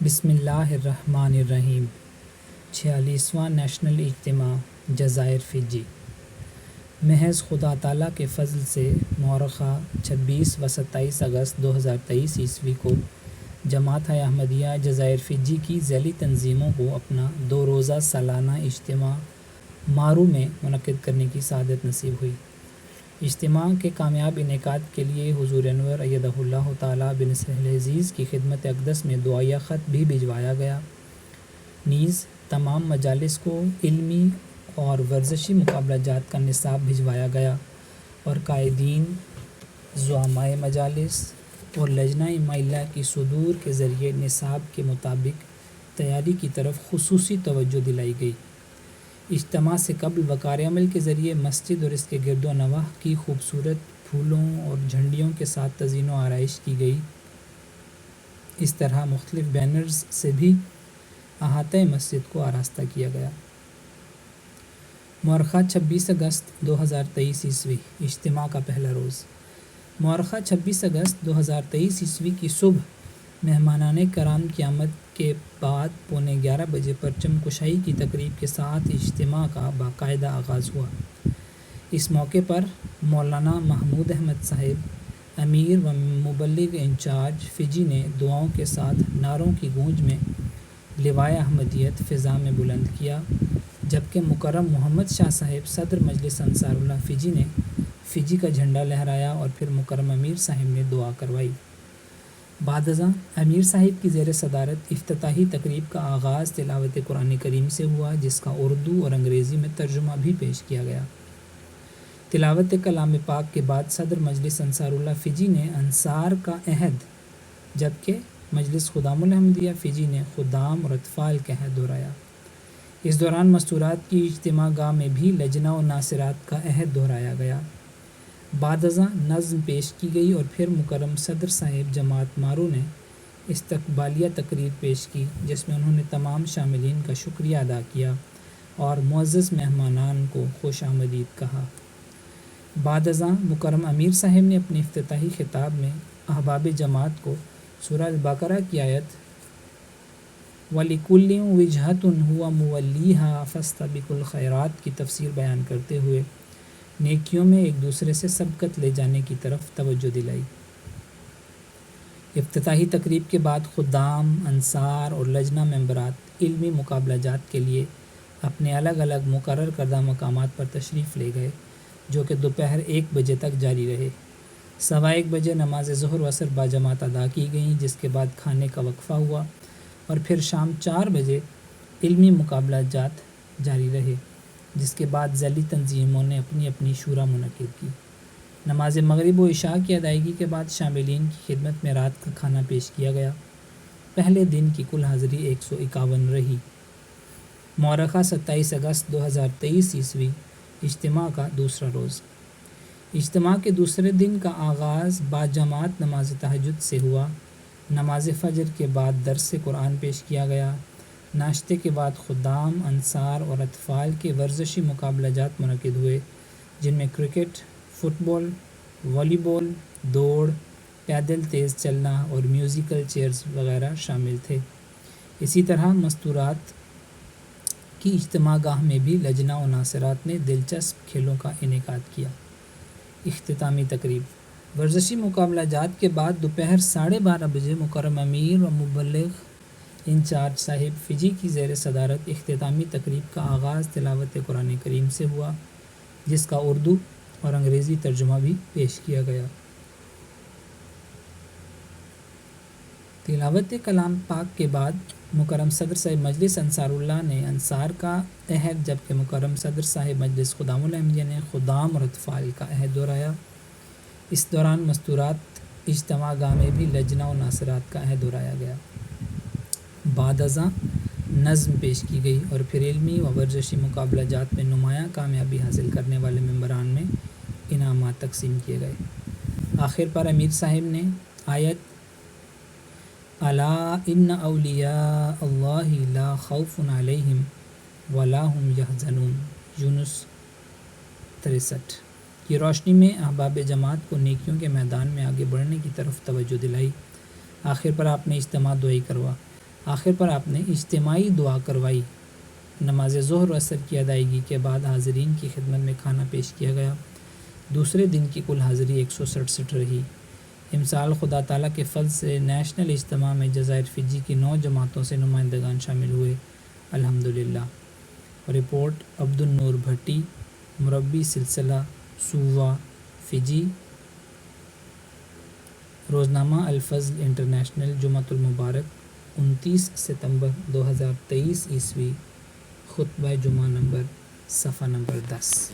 بسم اللہ الرحمن الرحیم 46واں نیشنل اجتماع جزائر فجی۔ محض خدا تعالیٰ کے فضل سے مورخہ 26 و 27 اگست 2023 عیسوی کو جماعت احمدیہ جزائر فجی کی ذیلی تنظیموں کو اپنا 2 روزہ سالانہ اجتماع مارو میں منعقد کرنے کی سعادت نصیب ہوئی۔ اجتماع کے کامیاب انعقاد کے لیے حضور انور ایدہ اللہ تعالیٰ بنصرہ العزیز کی خدمت اقدس میں دعائیہ خط بھی بھجوایا گیا، نیز تمام مجالس کو علمی اور ورزشی مقابلہ جات کا نصاب بھجوایا گیا اور قائدین، زعمائے مجالس اور لجنہ مائلہ کی صدور کے ذریعے نصاب کے مطابق تیاری کی طرف خصوصی توجہ دلائی گئی۔ اجتماع سے قبل وقار عمل کے ذریعے مسجد اور اس کے گرد و نواح کی خوبصورت پھولوں اور جھنڈیوں کے ساتھ تزئین و آرائش کی گئی۔ اس طرح مختلف بینرز سے بھی احاطۂ مسجد کو آراستہ کیا گیا۔ مورخہ 26 اگست 2023 عیسوی اجتماع کا پہلا روز۔ مورخہ 26 اگست 2023 عیسوی کی صبح مہمانان کرام کی آمد کے بعد 11:15 بجے پرچم کشائی کی تقریب کے ساتھ اجتماع کا باقاعدہ آغاز ہوا۔ اس موقع پر مولانا محمود احمد صاحب، امیر و مبلغ انچارج فجی نے دعاؤں کے ساتھ نعروں کی گونج میں لوائے احمدیت فضا میں بلند کیا، جبکہ مکرم محمد شاہ صاحب، صدر مجلس انصار اللہ فجی نے فجی کا جھنڈا لہرایا اور پھر مکرم امیر صاحب نے دعا کروائی۔ بعد ازاں امیر صاحب کی زیر صدارت افتتاحی تقریب کا آغاز تلاوت قرآن کریم سے ہوا، جس کا اردو اور انگریزی میں ترجمہ بھی پیش کیا گیا۔ تلاوت کلام پاک کے بعد صدر مجلس انصار اللہ فجی نے انصار کا عہد، جبکہ مجلس خدام الاحمدیہ فجی نے خدام اور اطفال کا عہد دہرایا۔ اس دوران مستورات کی اجتماع گاہ میں بھی لجنہ و ناصرات کا عہد دہرایا گیا۔ بعد ازاں نظم پیش کی گئی اور پھر مکرم صدر صاحب جماعت مارو نے استقبالیہ تقریر پیش کی، جس میں انہوں نے تمام شاملین کا شکریہ ادا کیا اور معزز مہمانان کو خوش آمدید کہا۔ بعد ازاں مکرم امیر صاحب نے اپنے افتتاحی خطاب میں احباب جماعت کو سورہ البقرہ کی آیت وَلِكُلٍّ وِجْهَةٌ هُوَ مُوَلِّيهَا فَاسْتَبِقُوا الْخَيْرَاتِ کی تفسیر بیان کرتے ہوئے نیکیوں میں ایک دوسرے سے سبقت لے جانے کی طرف توجہ دلائی۔ افتتاحی تقریب کے بعد خدام، انصار اور لجنہ ممبرات علمی مقابلہ جات کے لیے اپنے الگ الگ مقرر کردہ مقامات پر تشریف لے گئے، جو کہ دوپہر 1 بجے تک جاری رہے۔ 1:15 بجے نماز ظہر و عصر باجماعت ادا کی گئیں، جس کے بعد کھانے کا وقفہ ہوا اور پھر شام 4 بجے علمی مقابلہ جات جاری رہے، جس کے بعد ذیلی تنظیموں نے اپنی اپنی شورا منعقد کی۔ نماز مغرب و عشاء کی ادائیگی کے بعد شاملین کی خدمت میں رات کا کھانا پیش کیا گیا۔ پہلے دن کی کل حاضری 151 رہی۔ مورخہ 27 اگست 2023 عیسوی اجتماع کا دوسرا روز۔ اجتماع کے دوسرے دن کا آغاز باجماعت نماز تہجد سے ہوا۔ نماز فجر کے بعد درس قرآن پیش کیا گیا۔ ناشتے کے بعد خدام، انصار اور اطفال کے ورزشی مقابلہ جات منعقد ہوئے، جن میں کرکٹ، فٹ بال، والی بال، دوڑ، پیدل تیز چلنا اور میوزیکل چیئرز وغیرہ شامل تھے۔ اسی طرح مستورات کی اجتماع گاہ میں بھی لجنہ و ناصرات نے دلچسپ کھیلوں کا انعقاد کیا۔ اختتامی تقریب۔ ورزشی مقابلہ جات کے بعد دوپہر 12:30 بجے مکرم امیر و مبلغ انچارج صاحب فجی کی زیر صدارت اختتامی تقریب کا آغاز تلاوت قرآن کریم سے ہوا، جس کا اردو اور انگریزی ترجمہ بھی پیش کیا گیا۔ تلاوت کلام پاک کے بعد مکرم صدر صاحب مجلس انصار اللہ نے انصار کا عہد، جبکہ مکرم صدر صاحب مجلس خدام الاحمدیہ نے خدام اور اطفال کا عہد دہرایا۔ اس دوران مستورات اجتماع گاہ میں بھی لجنہ و ناصرات کا عہد دہرایا گیا۔ بعد ازاں نظم پیش کی گئی اور پھر علمی و ورزشی مقابلہ جات میں نمایاں کامیابی حاصل کرنے والے ممبران میں انعامات تقسیم کیے گئے۔ آخر پر امیر صاحب نے آیت الا ان اولیاء اللہ لا خوف علیہم ولا هم یحزنون یونس 63 کی روشنی میں احباب جماعت کو نیکیوں کے میدان میں آگے بڑھنے کی طرف توجہ دلائی۔ آخر پر آپ نے اجتماع دعائی کروا۔ آخر پر آپ نے اجتماعی دعا کروائی۔ نماز ظہر و عصر کی ادائیگی کے بعد حاضرین کی خدمت میں کھانا پیش کیا گیا۔ دوسرے دن کی کل حاضری 167 رہی۔ امسال خدا تعالیٰ کے فضل سے نیشنل اجتماع میں جزائر فجی کی 9 جماعتوں سے نمائندگان شامل ہوئے، الحمدللہ۔ رپورٹ عبد النور بھٹی، مربی سلسلہ سووا فجی، روزنامہ الفضل انٹرنیشنل، جمعۃ المبارک 29 ستمبر 2023 عیسوی، خطبہ جمعہ نمبر، صفحہ نمبر 10۔